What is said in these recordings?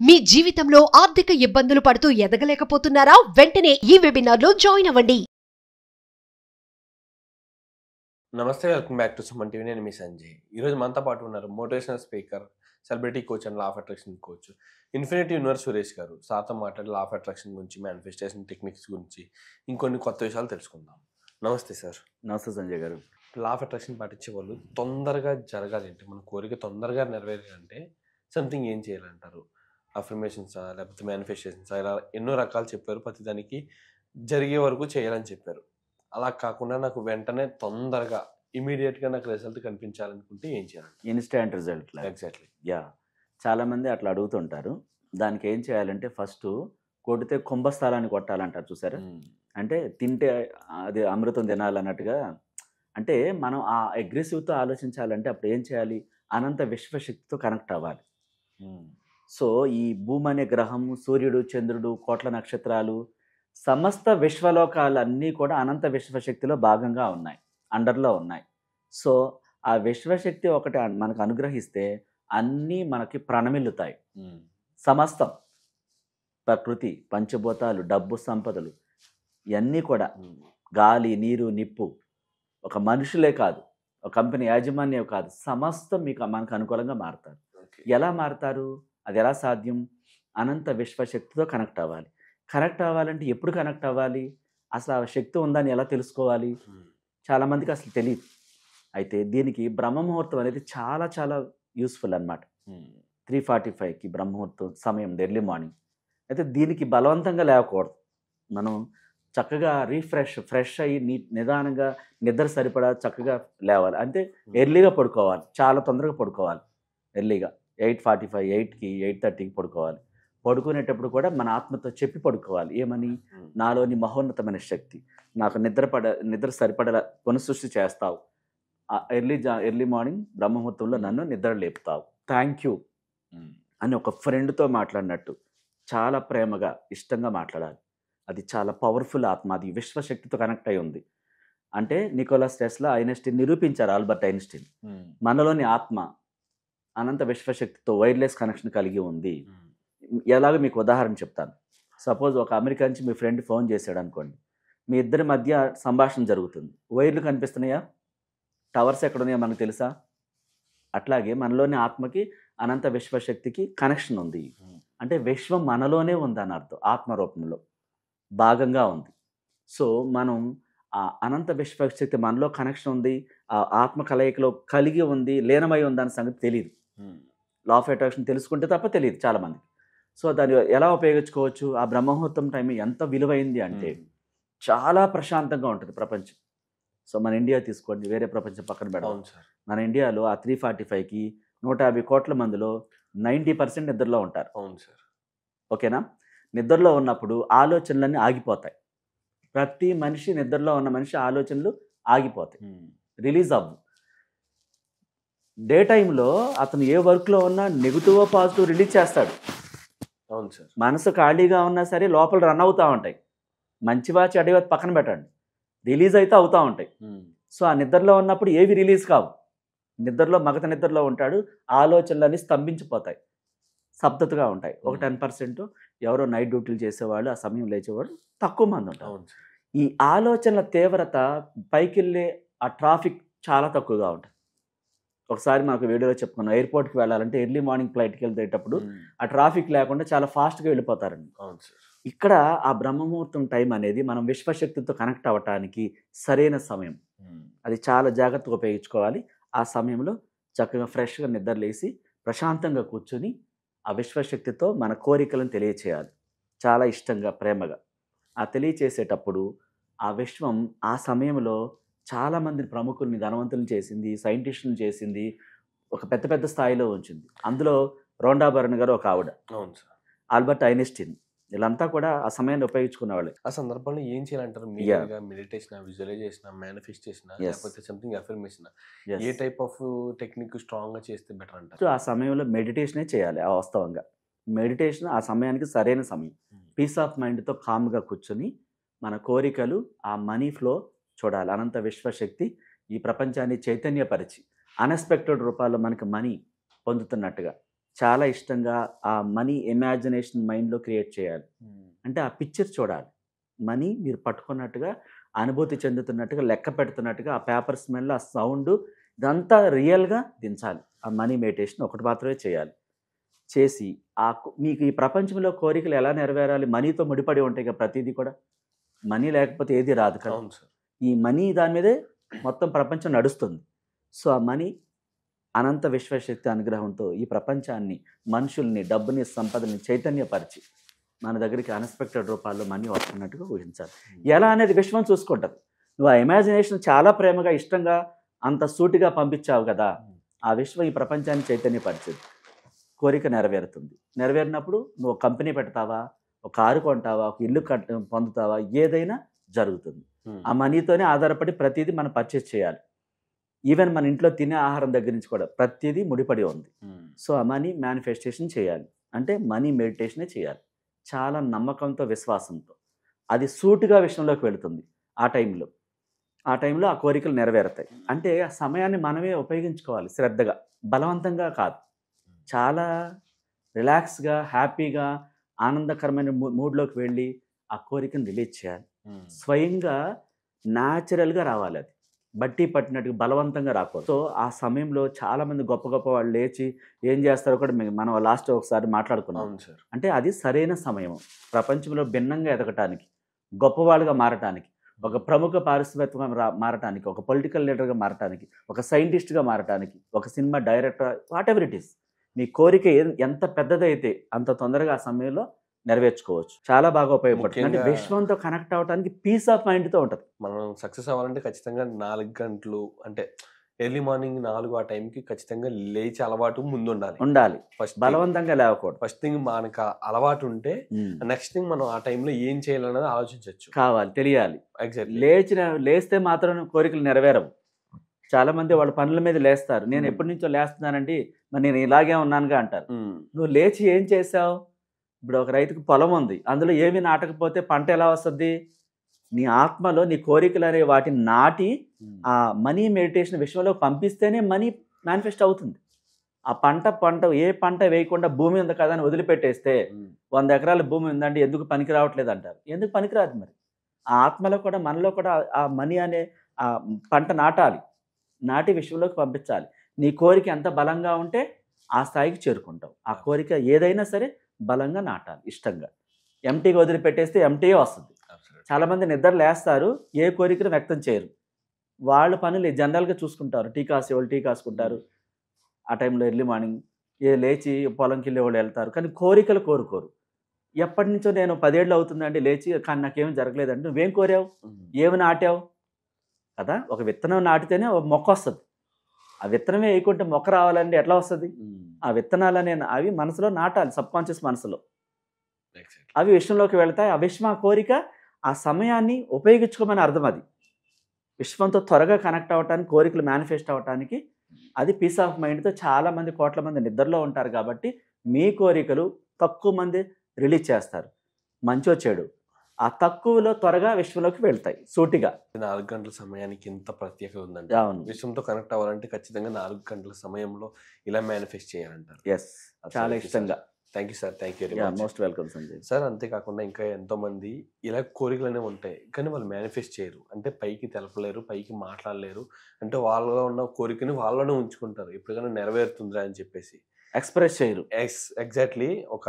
మీ జీవితంలో ఆర్థిక ఇబ్బందులు పడుతూ ఎదగలేకపోతున్నారా? వెంటనే ఈ వెబినార్లో జాయిన్ అవ్వండి. నమస్తే, welcome back to Suman TV. నేను మీ సంజయ్. ఈరోజు మనతో పాటు ఉన్నారు motivational speaker, celebrity coach and law of attraction coach infinity universe Suresh గారు. సార్తో మాట్లాడి లా ఆఫ్ అట్రాక్షన్ గురించి, మేనిఫెస్టేషన్ టెక్నిక్స్ గురించి, ఇంకొన్ని కొత్త విషయాలు తెలుసుకుందాం. నమస్తే సార్. నమస్తే సంజయ్ గారు. లా ఆఫ్ అట్రాక్షన్ పాటించే వాళ్ళు తొందరగా జరగాలి అంటే, మన కోరిక తొందరగా నెరవేరాలంటే సంథింగ్ ఏం చేయాలంటారు? అఫర్మేషన్సా, లేకపోతే మేనిఫెస్టేషన్సా, ఇలా ఎన్నో రకాలు చెప్పారు. ప్రతిదానికి జరిగే వరకు చేయాలని చెప్పారు. అలా కాకుండా నాకు వెంటనే తొందరగా ఇమీడియట్గా నాకు రిజల్ట్ కనిపించాలనుకుంటే ఏం చేయాలి? Instant result. ఎగ్జాక్ట్లీ. చాలామంది అట్లా అడుగుతుంటారు. దానికి ఏం చేయాలంటే ఫస్ట్ కొడితే కుంభస్థలాన్ని కొట్టాలంటారు చూసారా? అంటే తింటే అది అమృతం తినాలన్నట్టుగా. అంటే మనం ఆ అగ్రెసివ్తో ఆలోచించాలంటే అప్పుడు ఏం చేయాలి? అనంత విశ్వశక్తితో కనెక్ట్ అవ్వాలి. సో ఈ భూమి అనే గ్రహము, సూర్యుడు, చంద్రుడు, కోట్ల నక్షత్రాలు, సమస్త విశ్వలోకాలన్నీ కూడా అనంత విశ్వశక్తిలో భాగంగా ఉన్నాయి, అండర్లో ఉన్నాయి. సో ఆ విశ్వశక్తి ఒకటి మనకు అనుగ్రహిస్తే అన్నీ మనకి ప్రణమిల్లుతాయి. సమస్తం ప్రకృతి, పంచభూతాలు, డబ్బు, సంపదలు ఇవన్నీ కూడా, గాలి, నీరు, నిప్పు, ఒక మనుషులే కాదు, ఒక కంపెనీ యాజమాన్యం కాదు, సమస్తం మనకు అనుకూలంగా మారుతారు. ఎలా మారుతారు? అది ఎలా సాధ్యం? అనంత విశ్వశక్తితో కనెక్ట్ అవ్వాలి. కనెక్ట్ అవ్వాలంటే ఎప్పుడు కనెక్ట్ అవ్వాలి? అసలు ఆ శక్తి ఉందని ఎలా తెలుసుకోవాలి? చాలామందికి అసలు తెలియదు. అయితే దీనికి బ్రహ్మముహూర్తం అనేది చాలా చాలా యూస్ఫుల్ అనమాట. 3:45కి బ్రహ్మముహూర్తం సమయం, ఎర్లీ మార్నింగ్. అయితే దీనికి బలవంతంగా లేవకూడదు. మనం చక్కగా ఫ్రెష్ అయ్యి నిదానంగా నిద్ర సరిపడా చక్కగా లేవాలి. అంటే ఎర్లీగా పడుకోవాలి, చాలా తొందరగా పడుకోవాలి. ఎర్లీగా 8:45, 8కి, 8:30కి పడుకోవాలి. పడుకునేటప్పుడు కూడా మన ఆత్మతో చెప్పి పడుకోవాలి. ఏమని? నాలోని మహోన్నతమైన శక్తి, నాకు నిద్ర సరిపడేలా పునఃసృష్టి చేస్తావు. ఎర్లీ మార్నింగ్ బ్రహ్మముహూర్తంలో నన్ను నిద్ర లేపుతావు. థ్యాంక్ యూ అని ఒక ఫ్రెండ్తో మాట్లాడినట్టు చాలా ప్రేమగా, ఇష్టంగా మాట్లాడాలి. అది చాలా పవర్ఫుల్ ఆత్మ. అది విశ్వశక్తితో కనెక్ట్ అయి ఉంది. అంటే నికోలస్ టెస్లా, ఐన్స్టీన్ నిరూపించారు. ఆల్బర్ట్ ఐన్స్టీన్ మనలోని ఆత్మ అనంత విశ్వశక్తితో వైర్లెస్ కనెక్షన్ కలిగి ఉంది. ఎలాగో మీకు ఉదాహరణ చెప్తాను. సపోజ్ ఒక అమెరికా నుంచి మీ ఫ్రెండ్ ఫోన్ చేశాడు అనుకోండి. మీ ఇద్దరి మధ్య సంభాషణ జరుగుతుంది. వైర్లు కనిపిస్తున్నాయా? టవర్స్ ఎక్కడున్నాయో మనకు తెలుసా? అట్లాగే మనలోని ఆత్మకి అనంత విశ్వశక్తికి కనెక్షన్ ఉంది. అంటే విశ్వం మనలోనే ఉందని అర్థం. ఆత్మరూపంలో భాగంగా ఉంది. సో మనం ఆ అనంత విశ్వశక్తి మనలో కనెక్షన్ ఉంది, ఆ ఆత్మ కలయికలో కలిగి ఉంది, లీనమై ఉందన్న సంగతి తెలియదు. లా ఆఫ్ అట్రాక్షన్ తెలుసుకుంటే తప్ప తెలియదు చాలామందికి. సో దాన్ని ఎలా ఉపయోగించుకోవచ్చు? ఆ బ్రహ్మముహూర్తం టైం ఎంత విలువైంది అంటే చాలా ప్రశాంతంగా ఉంటుంది ప్రపంచం. సో మన ఇండియా తీసుకోండి, వేరే ప్రపంచం పక్కన పెడదాం. మన ఇండియాలో ఆ 3:45కి 150 కోట్ల మందిలో 90% నిద్రలో ఉంటారు. ఓకేనా? నిద్రలో ఉన్నప్పుడు ఆలోచనలన్నీ ఆగిపోతాయి. ప్రతి మనిషి, నిద్రలో ఉన్న మనిషి ఆలోచనలు ఆగిపోతాయి, రిలీజ్ అవ్వు. డే టైంలో అతను ఏ వర్క్లో ఉన్నా నెగిటివ్ పాజిటివ్ రిలీజ్ చేస్తాడు. అవును సార్. మనసు ఖాళీగా ఉన్నా సరే లోపల రన్ అవుతూ ఉంటాయి. మంచివా చెడ్డవా పక్కన పెట్టండి, రిలీజ్ అయితే అవుతూ ఉంటాయి. సో ఆ నిద్రలో ఉన్నప్పుడు ఏవి రిలీజ్ కావు. మగత నిద్రలో ఉంటాడు, ఆలోచనలన్నీ స్తంభించిపోతాయి, స్తబ్దతగా ఉంటాయి. ఒక 10% ఎవరో నైట్ డ్యూటీలు చేసేవాళ్ళు, ఆ సమయం లేచేవాళ్ళు తక్కువ మంది ఉంటారు. ఈ ఆలోచనల తీవ్రత పైకి వెళ్ళే ఆ ట్రాఫిక్ చాలా తక్కువగా ఉంటుంది. ఒకసారి మనకు వీడియోలో చెప్పుకున్నాం, ఎయిర్పోర్ట్కి వెళ్ళాలంటే ఎర్లీ మార్నింగ్ ఫ్లైట్కి వెళ్తేటప్పుడు ఆ ట్రాఫిక్ లేకుండా చాలా ఫాస్ట్గా వెళ్ళిపోతారండి. ఇక్కడ ఆ బ్రహ్మముహూర్తం టైం అనేది మనం విశ్వశక్తితో కనెక్ట్ అవ్వటానికి సరైన సమయం. అది చాలా జాగ్రత్తగా ఉపయోగించుకోవాలి. ఆ సమయంలో చక్కగా ఫ్రెష్గా నిద్రలేసి ప్రశాంతంగా కూర్చొని ఆ విశ్వశక్తితో మన కోరికలను తెలియచేయాలి. చాలా ఇష్టంగా, ప్రేమగా. ఆ తెలియచేసేటప్పుడు ఆ విశ్వం ఆ సమయంలో చాలామంది ప్రముఖుల్ని ధనవంతులను చేసింది, సైంటిస్టులను చేసింది, ఒక పెద్ద పెద్ద స్థాయిలో ఉంచింది. అందులో రోండా బర్న్ గారు ఒక ఆవిడ, ఆల్బర్ట్ ఐన్స్టీన్, వీళ్ళంతా కూడా ఆ సమయాన్ని ఉపయోగించుకునేవాళ్ళు. ఆ సందర్భంలో ఏం చేయాలంటారు? మెడిటేషన్, విజువలైజేషన్, మేనిఫెస్టేషన్, లేకపోతే something affirmation, A type of technique స్ట్రాంగ్గా చేస్తే బెటర్ అంటారు? సో ఆ సమయంలో మెడిటేషనే చేయాలి. వాస్తవంగా మెడిటేషన్ ఆ సమయానికి సరైన సమయం. పీస్ ఆఫ్ మైండ్తో కామ్గా కూర్చొని మన కోరికలు, ఆ మనీ ఫ్లో చూడాలి. అనంత విశ్వశక్తి ఈ ప్రపంచాన్ని చైతన్యపరిచి అన్ఎక్స్పెక్టెడ్ రూపాల్లో మనకి మనీ పొందుతున్నట్టుగా చాలా ఇష్టంగా ఆ మనీ ఇమాజినేషన్ మైండ్లో క్రియేట్ చేయాలి. అంటే ఆ పిక్చర్ చూడాలి. మనీ మీరు పట్టుకున్నట్టుగా, అనుభూతి చెందుతున్నట్టుగా, లెక్క పెడుతున్నట్టుగా, ఆ పేపర్ స్మెల్, ఆ సౌండ్ ఇదంతా రియల్గా దించాలి. ఆ మనీ మెడిటేషన్ ఒకటి మాత్రమే చేయాలి. చేసి మీకు ఈ ప్రపంచంలో కోరికలు ఎలా నెరవేరాలి, మనీతో ముడిపడి ఉంటాయి కదా ప్రతిదీ కూడా. మనీ లేకపోతే ఏది రాదు కదా. అవును సార్. ఈ మనీ దాని మీదే మొత్తం ప్రపంచం నడుస్తుంది. సో ఆ మనీ అనంత విశ్వశక్తి అనుగ్రహంతో ఈ ప్రపంచాన్ని, మనుషుల్ని, డబ్బుని, సంపదని చైతన్యపరిచి మన దగ్గరికి అన్ఎక్స్పెక్టెడ్ రూపాల్లో మనీ వస్తున్నట్టుగా ఊహించాలి. ఎలా అనేది విశ్వం చూసుకుంటుంది. నువ్వు ఆ ఇమాజినేషన్ చాలా ప్రేమగా, ఇష్టంగా, అంత సూటిగా పంపించావు కదా, ఆ విశ్వం ఈ ప్రపంచాన్ని చైతన్యపరిచింది. కోరిక నెరవేరుతుంది. నెరవేరినప్పుడు నువ్వు కంపెనీ పెడతావా, ఒక కారు కొంటావా, ఒక ఇల్లు పొందుతావా, ఏదైనా జరుగుతుంది. ఆ మనీతోనే ఆధారపడి ప్రతిదీ మనం పర్చేస్ చేయాలి. ఈవెన్ మన ఇంట్లో తినే ఆహారం దగ్గర నుంచి కూడా ప్రతిదీ ముడిపడి ఉంది. సో ఆ మనీ మేనిఫెస్టేషన్ చేయాలి అంటే మనీ మెడిటేషనే చేయాలి. చాలా నమ్మకంతో, విశ్వాసంతో అది సూటిగా విషయంలోకి వెళుతుంది. ఆ టైంలో ఆ కోరికలు నెరవేరుతాయి. అంటే ఆ సమయాన్ని మనమే ఉపయోగించుకోవాలి శ్రద్ధగా, బలవంతంగా కాదు. చాలా రిలాక్స్గా, హ్యాపీగా, ఆనందకరమైన మూడ్లోకి వెళ్ళి ఆ కోరికను రిలీజ్ చేయాలి. స్వయంగా న్యాచురల్గా రావాలి. అది బట్టి పట్టినట్టుగా బలవంతంగా రాకూడదు. సో ఆ సమయంలో చాలామంది గొప్ప గొప్ప వాళ్ళు లేచి ఏం చేస్తారో కూడా మనం లాస్ట్ ఒకసారి మాట్లాడుకున్నాం. అంటే అది సరైన సమయం ప్రపంచంలో భిన్నంగా ఎదగటానికి, గొప్పవాళ్ళుగా మారటానికి, ఒక ప్రముఖ పారిశ్రామికవేత్తగా మారటానికి, ఒక పొలిటికల్ లీడర్గా మారటానికి, ఒక సైంటిస్ట్గా మారటానికి, ఒక cinema director, what ever it. Is కోరిక ఎంత పెద్దదైతే అంత తొందరగా ఆ సమయంలో నెరవేర్చుకోవచ్చు. చాలా బాగా ఉపయోగపడుతుంది. అంటే విశ్వంతో కనెక్ట్ అవ్వడానికి పీస్ ఆఫ్ మైండ్తో ఉంటుంది. మనం సక్సెస్ అవ్వాలంటే ఖచ్చితంగా 4 గంటలు అంటే ఎర్లీ మార్నింగ్ 4 ఆ టైంకి ఖచ్చితంగా లేచి అలవాటు ముందు ఉండాలి. ఫస్ట్ బలవంతంగా లేవకూడదు. ఫస్ట్ థింగ్ మనకు అలవాటు ఉంటే నెక్స్ట్ థింగ్ మనం ఆ టైంలో ఏం చేయాలన్నది ఆలోచించవచ్చు. కావాలి, తెలియాలి. ఎగ్జాక్ట్లీ. లేస్తే మాత్రం కోరికలు నెరవేరవు. చాలా మంది వాళ్ళ పనుల మీద లేస్తారు. నేను ఎప్పటి నుంచో లేస్తున్నానండి, మరి నేను ఇలాగే ఉన్నానుగా అంటారు. నువ్వు లేచి ఏం చేసావు? ఇప్పుడు ఒక రైతుకు పొలం ఉంది, అందులో ఏమి నాటకపోతే పంట ఎలా వస్తుంది? నీ ఆత్మలో నీ కోరికలు అనే వాటిని నాటి ఆ మనీ మెడిటేషన్ విషయంలో పంపిస్తేనే మనీ మేనిఫెస్ట్ అవుతుంది. ఆ పంట ఏ పంట వేయకుండా భూమి ఉంది కదా అని వదిలిపెట్టేస్తే 100 ఎకరాల భూమి ఉందండి ఎందుకు పనికి రావట్లేదు అంటారు. ఎందుకు పనికిరాదు? మరి ఆ ఆత్మలో కూడా, మనలో కూడా ఆ మనీ అనే ఆ పంట నాటి విషయంలోకి పంపించాలి. నీ కోరిక ఎంత బలంగా ఉంటే ఆ స్థాయికి చేరుకుంటావు. ఆ కోరిక ఏదైనా సరే బలంగా నాటాలి, ఇష్టంగా. ఎంటీగా వదిలిపెట్టేస్తే ఎంటీయే వస్తుంది. చాలామంది నిద్ర లేస్తారు, ఏ కోరికను వ్యక్తం చేయరు. వాళ్ళ పనులు జనరల్గా చూసుకుంటారు. టీ కాసేవాళ్ళు టీ కాసుకుంటారు. ఆ టైంలో ఎర్లీ మార్నింగ్ లేచి పొలంకి వెళ్ళే వాళ్ళు వెళ్తారు. కానీ కోరికలు కోరుకోరు. ఎప్పటి నుంచో నేను 10 ఏళ్ళు అవుతుందండి లేచి, కానీ నాకేమీ జరగలేదండి. నువ్వేం కోరావు? ఏమి నాటావు కదా? ఒక విత్తనం నాటితేనే ఒక మొక్క వస్తుంది. ఆ విత్తనమే వేయకుంటే మొక్క రావాలంటే ఎట్లా వస్తుంది? ఆ విత్తనాలనే అవి మనసులో నాటాలి, సబ్కాన్షియస్ మనసులో. అవి విశ్వంలోకి వెళ్తాయి. ఆ విశ్వం ఆ కోరిక ఆ సమయాన్ని ఉపయోగించుకోమని అర్థం. అది విశ్వంతో త్వరగా కనెక్ట్ అవ్వటానికి, కోరికలు మేనిఫెస్ట్ అవ్వటానికి అది పీస్ ఆఫ్ మైండ్తో. చాలామంది, కోట్ల మంది నిద్రలో ఉంటారు కాబట్టి మీ కోరికలు తక్కువ మంది రిలీజ్ చేస్తారు. మంచో చెడు ఆ తక్కువలో త్వరగా విశ్వంలోకి వెళ్తాయి సూటిగా. 4 గంటల సమయానికి ఎంత ప్రత్యేకత ఉందండి. అవును. విశ్వంతో కనెక్ట్ అవ్వాలంటే ఖచ్చితంగా 4 గంటల సమయంలో ఇలా మేనిఫెస్ట్ చేయాలంటారు. ఎస్, చాలా ఇష్టంగా. Thank you sir. Thank you very much. Most welcome Sanjay sir. అంతేకాకుండా ఇంకా ఎంతో మంది ఇలా కోరికలు అనేవి ఉంటాయి, కానీ వాళ్ళు మేనిఫెస్ట్ చేయరు. అంటే పైకి తెలపలేరు, పైకి మాట్లాడలేరు. అంటే వాళ్ళలో ఉన్న కోరికని వాళ్ళలోనే ఉంచుకుంటారు, ఎప్పటికైనా నెరవేరుతుందిరా అని చెప్పేసి ఎక్స్ప్రెస్ చేయరు. ఎగ్జాక్ట్లీ. ఒక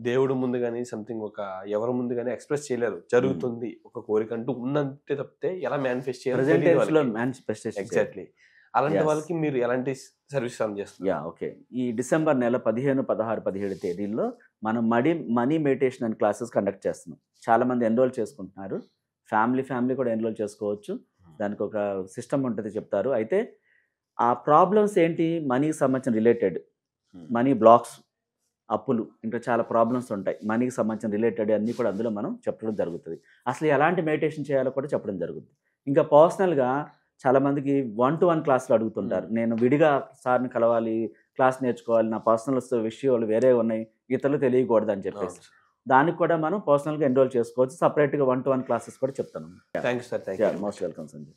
దేవుడు ముందు కానీ సంథింగ్ ఒక ఎవరి ముందు కానీ ఎక్స్ప్రెస్ చేయలేరు. జరుగుతుంది ఒక కోరిక అంటూ ఉందంటే తప్పితే ఎలా మేనిఫెస్ట్ చేయాలి. ఎగ్జాక్ట్లీ. అలాంటి వాళ్ళకి మీరు ఎలాంటి సర్వీస్ రన్ చేస్తారు? ఓకే. ఈ డిసెంబర్ నెల 15, 16, 17 తేదీల్లో మనం money meditation and classes conduct చేస్తున్నాం. చాలామంది ఎన్రోల్ చేసుకుంటున్నారు. ఫ్యామిలీ కూడా ఎన్రోల్ చేసుకోవచ్చు. దానికి ఒక సిస్టమ్ ఉంటుంది, చెప్తారు. అయితే ఆ ప్రాబ్లమ్స్ ఏంటి? మనీకి సంబంధించిన రిలేటెడ్, మనీ బ్లాక్స్, అప్పులు, ఇంకా చాలా ప్రాబ్లమ్స్ ఉంటాయి. మనీకి సంబంధించిన రిలేటెడ్ అన్నీ కూడా అందులో మనం చెప్పడం జరుగుతుంది. అసలు ఎలాంటి మెడిటేషన్ చేయాలో కూడా చెప్పడం జరుగుతుంది. ఇంకా పర్సనల్గా చాలామందికి 1-to-1 క్లాసులు అడుగుతుంటారు. నేను విడిగా సార్ని కలవాలి, క్లాస్ నేర్చుకోవాలి, నా పర్సనల్ విషయాలు వేరే ఉన్నాయి, ఇతరులు తెలియకూడదు అని చెప్పేసి దానికి కూడా మనం పర్సనల్గా ఎన్రోల్ చేసుకోవచ్చు. సపరేట్గా 1-to-1 క్లాసెస్ కూడా చెప్తాను. Thank you sir. Thank you. Most welcome Sanjay.